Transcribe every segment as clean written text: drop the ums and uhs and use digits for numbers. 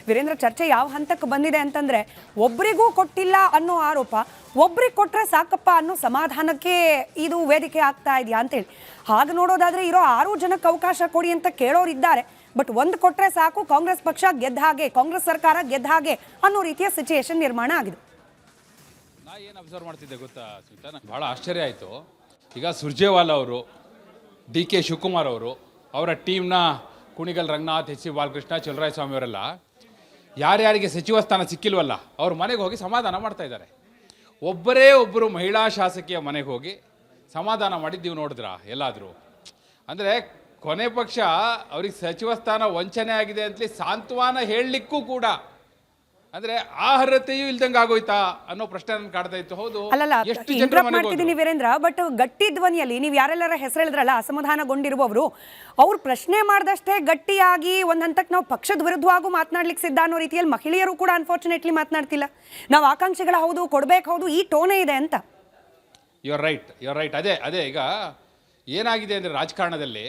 ವೀರೇಂದ್ರ, ಚರ್ಚೆ ಯಾವ ಹಂತಕ್ಕೆ ಬಂದಿದೆ ಅಂತಂದ್ರೆ ಒಬ್ಬರಿಗೂ ಕೊಟ್ಟಿಲ್ಲ ಅನ್ನೋ ಆರೋಪ, ಒಬ್ರಿಗೆ ಕೊಟ್ರೆ ಸಾಕಪ್ಪ ಅನ್ನೋ ಸಮಾಧಾನಕ್ಕೆ ಇದು ವೇದಿಕೆ ಆಗ್ತಾ ಇದೆಯಾ ಅಂತೇಳಿ. ಹಾಗೆ ನೋಡೋದಾದ್ರೆ ಇರೋ 6 ಜನಕ್ಕೆ ಅವಕಾಶ ಕೊಡಿ ಅಂತ ಕೇಳೋರಿದ್ದಾರೆ. ಬಟ್ ಒಂದು ಕೊಟ್ರೆ ಸಾಕು, ಕಾಂಗ್ರೆಸ್ ಪಕ್ಷ ಗೆದ್ದ ಹಾಗೆ, ಕಾಂಗ್ರೆಸ್ ಸರ್ಕಾರ ಗೆದ್ದ ಹಾಗೆ ಅನ್ನೋ ರೀತಿಯ ಸಿಚುಯೇಷನ್ ನಿರ್ಮಾಣ ಆಗಿದೆ. ನಾ ಏನು ಅಬ್ಸರ್ವ್ ಮಾಡ್ತಿದ್ದೆ ಗೊತ್ತಾ ಸ್ಮಿತಾ, ನಂಗೆ ಭಾಳ ಆಶ್ಚರ್ಯ ಆಯಿತು. ಈಗ ಸುರ್ಜೇವಾಲಾ ಅವರು, ಡಿ ಕೆ ಶಿವಕುಮಾರ್ ಅವರು, ಅವರ ಟೀಮ್ನ ಕುಣಿಗಲ್ ರಂಗನಾಥ್, ಎಚ್ ಸಿ ಬಾಲಕೃಷ್ಣ, ಚಲರಾಯಸ್ವಾಮಿ ಅವರೆಲ್ಲ ಯಾರ್ಯಾರಿಗೆ ಸಚಿವ ಸ್ಥಾನ ಸಿಕ್ಕಿಲ್ವಲ್ಲ ಅವ್ರ ಮನೆಗೆ ಹೋಗಿ ಸಮಾಧಾನ ಮಾಡ್ತಾ ಇದ್ದಾರೆ. ಒಬ್ಬರೇ ಒಬ್ಬರು ಮಹಿಳಾ ಶಾಸಕಿಯ ಮನೆಗೆ ಹೋಗಿ ಸಮಾಧಾನ ಮಾಡಿದ್ದೀವಿ ನೋಡಿದ್ರ ಎಲ್ಲಾದರೂ? ಅಂದರೆ ಕೊನೆ ಪಕ್ಷ ಅವ್ರಿಗೆ ಸಚಿವ ಸ್ಥಾನ ವಂಚನೆ ಆಗಿದೆ ಅಂತಲೇ ಸಾಂತ್ವನ ಹೇಳಲಿಕ್ಕೂ ಕೂಡ ಅಂದ್ರೆ ಆ ಅರ್ಹತೆಯೂ ಇಲ್ದಂಗೆ ಆಗೋಯ್ತಾ ಅನ್ನೋ ಪ್ರಶ್ನೆ ನನ್ಗೆ ಕಾಡ್ತಾ ಇತ್ತು. ಹೌದು, ಮಾಡ್ತಿದ್ದೀನಿ ವೀರೇಂದ್ರ, ಬಟ್ ಗಟ್ಟಿ ಧ್ವನಿಯಲ್ಲಿ ನೀವು ಯಾರೆಲ್ಲರ ಹೆಸರು ಹೇಳಿದ್ರಲ್ಲ ಅಸಮಾಧಾನಗೊಂಡಿರುವವರು, ಅವ್ರು ಪ್ರಶ್ನೆ ಮಾಡಿದಷ್ಟೇ ಗಟ್ಟಿಯಾಗಿ ಒಂದ್ ಹಂತಕ್ಕೆ ನಾವು ಪಕ್ಷದ ವಿರುದ್ಧವಾಗೂ ಮಾತನಾಡ್ಲಿಕ್ಕೆ ಸಿದ್ಧ ಅನ್ನೋ ರೀತಿಯಲ್ಲಿ ಮಹಿಳೆಯರು ಕೂಡ ಅನ್ಫಾರ್ಚುನೇಟ್ಲಿ ಮಾತನಾಡ್ತಿಲ್ಲ. ನಾವು ಆಕಾಂಕ್ಷಿಗಳ ಹೌದು, ಕೊಡ್ಬೇಕು ಹೌದು, ಈ ಟೋನೇ ಇದೆ ಅಂತ. You are right. ಅದೇ ಈಗ ಏನಾಗಿದೆ ಅಂದರೆ ರಾಜಕಾರಣದಲ್ಲಿ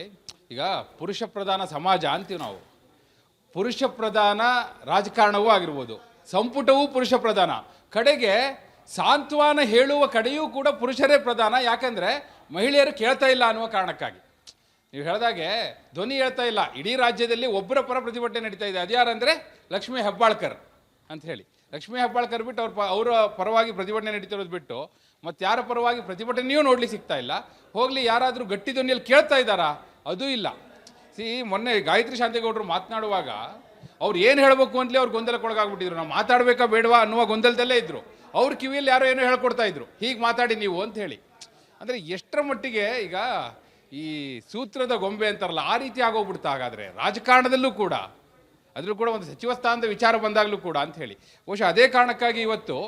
ಈಗ ಪುರುಷ ಪ್ರಧಾನ ಸಮಾಜ ಅಂತೀವಿ ನಾವು. ಪುರುಷ ಪ್ರಧಾನ ರಾಜಕಾರಣವೂ ಆಗಿರ್ಬೋದು, ಸಂಪುಟವೂ ಪುರುಷ ಪ್ರಧಾನ, ಕಡೆಗೆ ಸಾಂತ್ವನ ಹೇಳುವ ಕಡೆಯೂ ಕೂಡ ಪುರುಷರೇ ಪ್ರಧಾನ. ಯಾಕಂದರೆ ಮಹಿಳೆಯರು ಕೇಳ್ತಾ ಇಲ್ಲ ಅನ್ನುವ ಕಾರಣಕ್ಕಾಗಿ. ನೀವು ಹೇಳಿದಾಗೆ ಧ್ವನಿ ಹೇಳ್ತಾ ಇಲ್ಲ. ಇಡೀ ರಾಜ್ಯದಲ್ಲಿ ಒಬ್ಬರ ಪರ ಪ್ರತಿಭಟನೆ ನಡೀತಾ ಇದೆ. ಅದ್ಯಾರಂದರೆ ಲಕ್ಷ್ಮೀ ಹೆಬ್ಬಾಳ್ಕರ್ ಅಂತ ಹೇಳಿ. ಲಕ್ಷ್ಮೀ ಹೆಬ್ಬಾಳ್ಕರ್ ಬಿಟ್ಟು ಅವರ ಪರವಾಗಿ ಪ್ರತಿಭಟನೆ ನಡೀತಿರೋದು ಬಿಟ್ಟು ಮತ್ತು ಯಾರ ಪರವಾಗಿ ಪ್ರತಿಭಟನೆಯೂ ನೋಡ್ಲಿಕ್ಕೆ ಸಿಗ್ತಾ ಇಲ್ಲ. ಹೋಗಲಿ, ಯಾರಾದರೂ ಗಟ್ಟಿ ಧ್ವನಿಯಲ್ಲಿ ಕೇಳ್ತಾ ಇದ್ದಾರಾ? ಅದೂ ಇಲ್ಲ. ಮೊನ್ನೆ ಗಾಯತ್ರಿ ಶಾಂತೇಗೌಡರು ಮಾತನಾಡುವಾಗ ಅವ್ರು ಏನು ಹೇಳಬೇಕು ಅಂತಲೇ ಅವ್ರು ಗೊಂದಲಕ್ಕೊಳಗಾಗ್ಬಿಟ್ಟಿದ್ರು. ನಾವು ಮಾತಾಡಬೇಕಾ ಬೇಡವಾ ಅನ್ನುವ ಗೊಂದಲದಲ್ಲೇ ಇದ್ದರು. ಅವ್ರ ಕಿವಿಯಲ್ಲಿ ಯಾರೋ ಏನೋ ಹೇಳ್ಕೊಡ್ತಾ ಇದ್ರು, ಹೀಗೆ ಮಾತಾಡಿ ನೀವು ಅಂತ ಹೇಳಿ. ಅಂದರೆ ಎಷ್ಟರ ಮಟ್ಟಿಗೆ ಈಗ ಈ ಸೂತ್ರದ ಗೊಂಬೆ ಅಂತಾರಲ್ಲ, ಆ ರೀತಿ ಆಗೋಗ್ಬಿಡ್ತಾ ಹಾಗಾದರೆ ರಾಜಕಾರಣದಲ್ಲೂ ಕೂಡ, ಅದ್ರೂ ಕೂಡ ಒಂದು ಸಚಿವ ಸ್ಥಾನದ ವಿಚಾರ ಬಂದಾಗಲೂ ಕೂಡ ಅಂತ ಹೇಳಿ. ಬಹುಶಃ ಅದೇ ಕಾರಣಕ್ಕಾಗಿ ಇವತ್ತು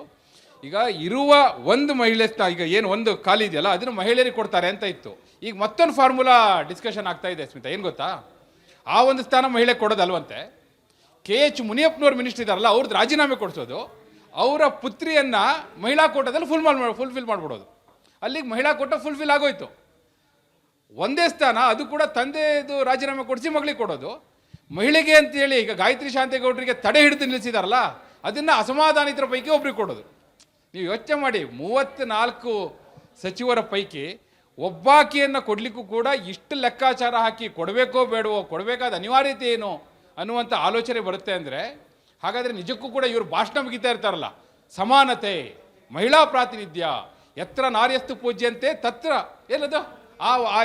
ಈಗ ಇರುವ ಒಂದು ಮಹಿಳೆ ಈಗ ಏನು ಒಂದು ಖಾಲಿ ಇದೆಯಲ್ಲ ಅದನ್ನು ಮಹಿಳೆಯರಿಗೆ ಕೊಡ್ತಾರೆ ಅಂತ ಇತ್ತು. ಈಗ ಮತ್ತೊಂದು ಫಾರ್ಮುಲಾ ಡಿಸ್ಕಷನ್ ಆಗ್ತಾ ಇದೆ ಸ್ಮಿತಾ. ಏನು ಗೊತ್ತಾ, ಆ ಒಂದು ಸ್ಥಾನ ಮಹಿಳೆ ಕೊಡೋದಲ್ವಂತೆ. KH ಮುನಿಯಪ್ಪನವ್ರು ಮಿನಿಸ್ಟರ್ ಇದ್ದಾರಲ್ಲ, ಅವ್ರದ್ದು ರಾಜೀನಾಮೆ ಕೊಡಿಸೋದು, ಅವರ ಪುತ್ರಿಯನ್ನು ಮಹಿಳಾ ಕೋಟಾದಲ್ಲಿ ಫುಲ್ಫಿಲ್ ಮಾಡಿಬಿಡೋದು. ಅಲ್ಲಿಗೆ ಮಹಿಳಾ ಕೋಟ ಫುಲ್ಫಿಲ್ ಆಗೋಯ್ತು. ಒಂದೇ ಸ್ಥಾನ, ಅದು ಕೂಡ ತಂದೆದು ರಾಜೀನಾಮೆ ಕೊಡಿಸಿ ಮಗಳಿಗೆ ಕೊಡೋದು. ಮಹಿಳೆಗೆ ಅಂತೇಳಿ ಈಗ ಗಾಯತ್ರಿ ಶಾಂತೇಗೌಡರಿಗೆ ತಡೆ ಹಿಡಿದು ನಿಲ್ಲಿಸಿದಾರಲ್ಲ, ಅದನ್ನು ಅಸಮಾಧಾನಿತರ ಪೈಕಿ ಒಬ್ರಿಗೆ ಕೊಡೋದು. ನೀವು ಯೋಚನೆ ಮಾಡಿ, 34 ಸಚಿವರ ಪೈಕಿ ಒಬ್ಬಾಕಿಯನ್ನು ಕೊಡಲಿಕ್ಕೂ ಕೂಡ ಇಷ್ಟು ಲೆಕ್ಕಾಚಾರ ಹಾಕಿ ಕೊಡಬೇಕೋ ಬೇಡವೋ, ಕೊಡಬೇಕಾದ ಅನಿವಾರ್ಯತೆ ಏನು ಅನ್ನುವಂಥ ಆಲೋಚನೆ ಬರುತ್ತೆ. ಅಂದರೆ ಹಾಗಾದರೆ ನಿಜಕ್ಕೂ ಕೂಡ ಇವರು ಭಾಷಣ ಮುಗಿತಾ ಇರ್ತಾರಲ್ಲ, ಸಮಾನತೆ, ಮಹಿಳಾ ಪ್ರಾತಿನಿಧ್ಯ, ಎತ್ರ ನಾರ್ಯಸ್ತು ಪೂಜ್ಯಂತೆ ತತ್ರ ಏನದು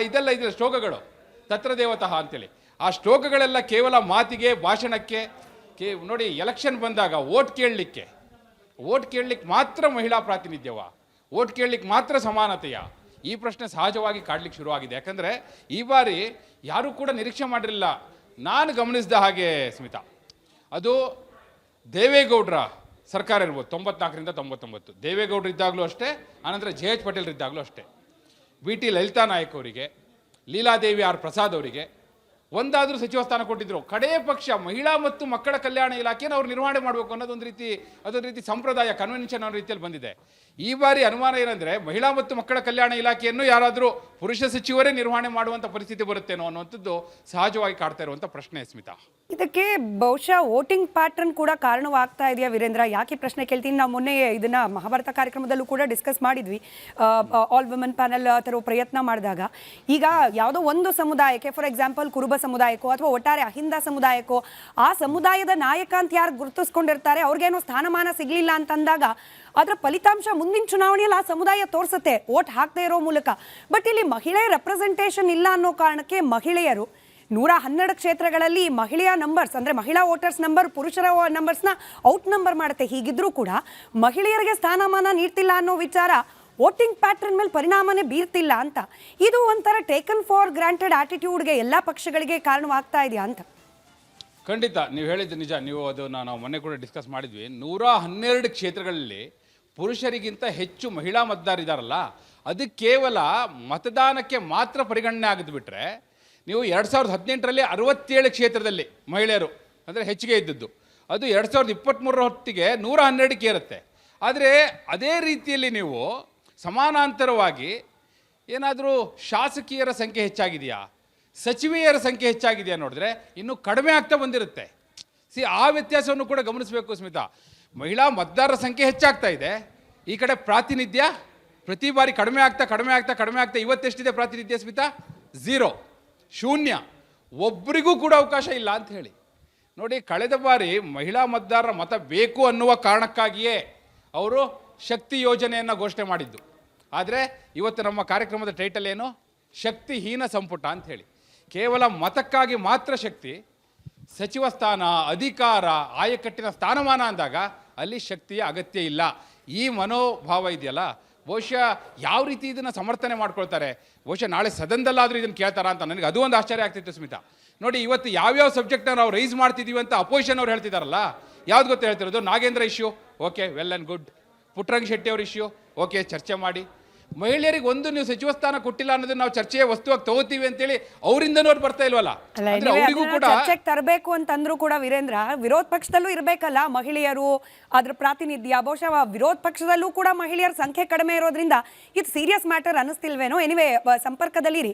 ಇದೆಲ್ಲ ಶ್ಲೋಕಗಳು, ತತ್ರ ದೇವತಃ ಅಂತೇಳಿ. ಆ ಶ್ಲೋಕಗಳೆಲ್ಲ ಕೇವಲ ಮಾತಿಗೆ, ಭಾಷಣಕ್ಕೆ. ನೋಡಿ, ಎಲೆಕ್ಷನ್ ಬಂದಾಗ ಓಟ್ ಕೇಳಲಿಕ್ಕೆ ಮಾತ್ರ ಮಹಿಳಾ ಪ್ರಾತಿನಿಧ್ಯವ, ಓಟ್ ಕೇಳಲಿಕ್ಕೆ ಮಾತ್ರ ಸಮಾನತೆಯ, ಈ ಪ್ರಶ್ನೆ ಸಹಜವಾಗಿ ಕಾಡ್ಲಿಕ್ಕೆ ಶುರುವಾಗಿದೆ. ಯಾಕಂದರೆ ಈ ಬಾರಿ ಯಾರೂ ಕೂಡ ನಿರೀಕ್ಷೆ ಮಾಡಿರಲಿಲ್ಲ. ನಾನು ಗಮನಿಸಿದ ಹಾಗೆ ಸ್ಮಿತಾ, ಅದು ದೇವೇಗೌಡರ ಸರ್ಕಾರ ಇರ್ಬೋದು, 94ರಿಂದ 99, ದೇವೇಗೌಡರು ಇದ್ದಾಗಲೂ ಅಷ್ಟೇ, ಆನಂತರ JH ಪಟೇಲ್ ಇದ್ದಾಗಲೂ ಅಷ್ಟೇ, BT ಲಲಿತಾ ನಾಯಕ್ ಅವರಿಗೆ, ಲೀಲಾದೇವಿ ಆರ್ ಪ್ರಸಾದ್ ಅವರಿಗೆ ಒಂದಾದರೂ ಸಚಿವ ಸ್ಥಾನ ಕೊಟ್ಟಿದ್ರು. ಕಡೇ ಪಕ್ಷ ಮಹಿಳಾ ಮತ್ತು ಮಕ್ಕಳ ಕಲ್ಯಾಣ ಇಲಾಖೆಯನ್ನು ಅವ್ರು ನಿರ್ವಹಣೆ ಮಾಡಬೇಕು ಅನ್ನೋದೊಂದು ರೀತಿ ಸಂಪ್ರದಾಯ, ಕನ್ವೆನ್ಷನ್ ಅನ್ನೋ ರೀತಿಯಲ್ಲಿ ಬಂದಿದೆ. ಈ ಬಾರಿ ಅನುಮಾನ ಏನಂದರೆ ಮಹಿಳಾ ಮತ್ತು ಮಕ್ಕಳ ಕಲ್ಯಾಣ ಇಲಾಖೆಯನ್ನು ಯಾರಾದರೂ ಪುರುಷ ಸಚಿವರೇ ನಿರ್ವಹಣೆ ಮಾಡುವಂಥ ಪರಿಸ್ಥಿತಿ ಬರುತ್ತೇನೋ ಅನ್ನುವಂಥದ್ದು ಸಹಜವಾಗಿ ಕಾಡ್ತಾ ಇರುವಂಥ ಪ್ರಶ್ನೆ ಸ್ಮಿತಾ. ಇದಕ್ಕೆ ಬಹುಶಃ ವೋಟಿಂಗ್ ಪ್ಯಾಟರ್ನ್ ಕೂಡ ಕಾರಣವಾಗ್ತಾ ಇದೆಯಾ ವೀರೇಂದ್ರ? ಯಾಕೆ ಪ್ರಶ್ನೆ ಕೇಳ್ತೀನಿ, ನಾವು ಮೊನ್ನೆ ಇದನ್ನ ಮಹಾಭಾರತ ಕಾರ್ಯಕ್ರಮದಲ್ಲೂ ಕೂಡ ಡಿಸ್ಕಸ್ ಮಾಡಿದ್ವಿ. ಆಲ್ ವುಮೆನ್ ಪ್ಯಾನಲ್ ತರೋ ಪ್ರಯತ್ನ ಮಾಡಿದಾಗ ಈಗ ಯಾವುದೋ ಒಂದು ಸಮುದಾಯಕ್ಕೆ, ಫಾರ್ ಎಕ್ಸಾಂಪಲ್ ಕುರುಬ ಸಮುದಾಯಕ್ಕೋ ಅಥವಾ ಒಟ್ಟಾರೆ ಅಹಿಂದ ಸಮುದಾಯಕ್ಕೋ, ಆ ಸಮುದಾಯದ ನಾಯಕ ಅಂತ ಯಾರು ಗುರುತಿಸ್ಕೊಂಡಿರ್ತಾರೆ ಅವ್ರಿಗೇನೋ ಸ್ಥಾನಮಾನ ಸಿಗ್ಲಿಲ್ಲ ಅಂತಂದಾಗ ಅದರ ಫಲಿತಾಂಶ ಮುಂದಿನ ಚುನಾವಣೆಯಲ್ಲಿ ಆ ಸಮುದಾಯ ತೋರಿಸುತ್ತೆ ವೋಟ್ ಹಾಕದೇ ಇರೋ ಮೂಲಕ. ಬಟ್ ಇಲ್ಲಿ ಮಹಿಳೆ ರೆಪ್ರೆಸೆಂಟೇಷನ್ ಇಲ್ಲ ಅನ್ನೋ ಕಾರಣಕ್ಕೆ ಮಹಿಳೆಯರು 112 ಕ್ಷೇತ್ರಗಳಲ್ಲಿ ಮಹಿಳೆಯ ನಂಬರ್ಸ್ ಅಂದರೆ ಮಹಿಳಾ ವೋಟರ್ಸ್ ನಂಬರ್ ಪುರುಷರ ನಂಬರ್ಸ್ನ ಔಟ್ ನಂಬರ್ ಮಾಡುತ್ತೆ. ಹೀಗಿದ್ರೂ ಕೂಡ ಮಹಿಳೆಯರಿಗೆ ಸ್ಥಾನಮಾನ ನೀಡ್ತಿಲ್ಲ ಅನ್ನೋ ವಿಚಾರ ವೋಟಿಂಗ್ ಪ್ಯಾಟರ್ನ್ ಮೇಲೆ ಪರಿಣಾಮನೇ ಬೀರ್ತಿಲ್ಲ ಅಂತ. ಇದು ಒಂಥರ ಟೇಕನ್ ಫಾರ್ ಗ್ರಾಂಟೆಡ್ ಆಟಿಟ್ಯೂಡ್ಗೆ ಎಲ್ಲ ಪಕ್ಷಗಳಿಗೆ ಕಾರಣವಾಗ್ತಾ ಇದೆಯಾ ಅಂತ? ಖಂಡಿತ ನೀವು ಹೇಳಿದ್ದು ನಿಜ. ನೀವು ಅದನ್ನು ನಾವು ಮೊನ್ನೆ ಕೂಡ ಡಿಸ್ಕಸ್ ಮಾಡಿದ್ವಿ. 112 ಕ್ಷೇತ್ರಗಳಲ್ಲಿ ಪುರುಷರಿಗಿಂತ ಹೆಚ್ಚು ಮಹಿಳಾ ಮತದಾರರಿದ್ದಾರಲ್ಲ, ಅದು ಕೇವಲ ಮತದಾನಕ್ಕೆ ಮಾತ್ರ ಪರಿಗಣನೆ ಆಗದು ಬಿಟ್ಟರೆ, ನೀವು 2018ರಲ್ಲಿ 67 ಕ್ಷೇತ್ರದಲ್ಲಿ ಮಹಿಳೆಯರು ಅಂದರೆ ಹೆಚ್ಚಿಗೆ ಇದ್ದದ್ದು, ಅದು 2023 ಹೊತ್ತಿಗೆ 112ಕ್ಕೆ ಏರುತ್ತೆ. ಆದರೆ ಅದೇ ರೀತಿಯಲ್ಲಿ ನೀವು ಸಮಾನಾಂತರವಾಗಿ ಏನಾದರೂ ಶಾಸಕಿಯರ ಸಂಖ್ಯೆ ಹೆಚ್ಚಾಗಿದೆಯಾ, ಸಚಿವೆಯರ ಸಂಖ್ಯೆ ಹೆಚ್ಚಾಗಿದೆಯಾ ನೋಡಿದ್ರೆ ಇನ್ನೂ ಕಡಿಮೆ ಆಗ್ತಾ ಬಂದಿರುತ್ತೆ. ಆ ವ್ಯತ್ಯಾಸವನ್ನು ಕೂಡ ಗಮನಿಸಬೇಕು ಸ್ಮಿತಾ. ಮಹಿಳಾ ಮತದಾರರ ಸಂಖ್ಯೆ ಹೆಚ್ಚಾಗ್ತಾ ಇದೆ, ಈ ಕಡೆ ಪ್ರಾತಿನಿಧ್ಯ ಪ್ರತಿ ಬಾರಿ ಕಡಿಮೆ ಆಗ್ತಾ ಇವತ್ತೆಷ್ಟಿದೆ ಪ್ರಾತಿನಿಧ್ಯ ಸ್ಮಿತಾ? 0, ಶೂನ್ಯ. ಒಬ್ಬರಿಗೂ ಕೂಡ ಅವಕಾಶ ಇಲ್ಲ ಅಂತ ಹೇಳಿ ನೋಡಿ. ಕಳೆದ ಬಾರಿ ಮಹಿಳಾ ಮತದಾರರ ಮತ ಬೇಕು ಅನ್ನುವ ಕಾರಣಕ್ಕಾಗಿಯೇ ಅವರು ಶಕ್ತಿ ಯೋಜನೆಯನ್ನು ಘೋಷಣೆ ಮಾಡಿದ್ದು. ಆದರೆ ಇವತ್ತು ನಮ್ಮ ಕಾರ್ಯಕ್ರಮದ ಟೈಟಲ್ ಏನು? ಶಕ್ತಿಹೀನ ಸಂಪುಟ ಅಂತ ಹೇಳಿ. ಕೇವಲ ಮತಕ್ಕಾಗಿ ಮಾತ್ರ ಶಕ್ತಿ, ಸಚಿವ ಸ್ಥಾನ, ಅಧಿಕಾರ, ಆಯಕಟ್ಟಿನ ಸ್ಥಾನಮಾನ ಅಂದಾಗ ಅಲ್ಲಿ ಶಕ್ತಿಯ ಅಗತ್ಯ ಇಲ್ಲ. ಈ ಮನೋಭಾವ ಇದೆಯಲ್ಲ, ಬಹುಶಃ ಯಾವ ರೀತಿ ಇದನ್ನು ಸಮರ್ಥನೆ ಮಾಡ್ಕೊಳ್ತಾರೆ, ಬಹುಶಃ ನಾಳೆ ಸದನದಲ್ಲಾದರೂ ಇದನ್ನು ಕೇಳ್ತಾರ ಅಂತ ನನಗೆ ಅದು ಒಂದು ಆಶ್ಚರ್ಯ ಆಗ್ತಿತ್ತು ಸ್ಮಿತಾ. ನೋಡಿ, ಇವತ್ತು ಯಾವ್ಯಾವ ಸಬ್ಜೆಕ್ಟ್ನ ನಾವು ರೈಸ್ ಮಾಡ್ತಿದ್ದೀವಿ ಅಂತ ಅಪೋಸಿಷನ್ ಅವ್ರು ಹೇಳ್ತಿದಾರಲ್ಲ, ಯಾವ್ದು ಗೊತ್ತು ಹೇಳ್ತಿರೋದು? Nagendra issue, okay, well and good. Puttaranga Shetty ಅವ್ರ ಇಶ್ಯೂ, ಓಕೆ, ಚರ್ಚೆ ಮಾಡಿ. ಮಹಿಳೆಯರಿಗೆ ಒಂದು ನೀವು ಸಚಿವ ಸ್ಥಾನ ಕೊಟ್ಟಿಲ್ಲ ಅನ್ನೋದನ್ನ ನಾವು ಚರ್ಚೆಯ ವಸ್ತುವಾಗಿ ತಗೋತೀವಿ ಅಂತೇಳಿ ಅವರಿಂದನೂ ಅವ್ರು ಬರ್ತಾ ಇಲ್ವಲ್ಲ. ಅಂದ್ರೆ ಅವರಿಗೂ ಕೂಡ ಚರ್ಚೆಗೆ ತರಬೇಕು ಅಂತಂದ್ರೂ ಕೂಡ ವೀರೇಂದ್ರ, ವಿರೋಧ ಪಕ್ಷದಲ್ಲೂ ಇರಬೇಕಲ್ಲ ಮಹಿಳೆಯರು, ಅದ್ರ ಪ್ರಾತಿನಿಧ್ಯ. ಬಹುಶಃ ವಿರೋಧ ಪಕ್ಷದಲ್ಲೂ ಕೂಡ ಮಹಿಳೆಯರ ಸಂಖ್ಯೆ ಕಡಿಮೆ ಇರೋದ್ರಿಂದ ಇದು ಸೀರಿಯಸ್ ಮ್ಯಾಟರ್ ಅನ್ನಿಸ್ತಿಲ್ವೇನೋ. ಎನಿವೆ, ಸಂಪರ್ಕದಲ್ಲಿರಿ.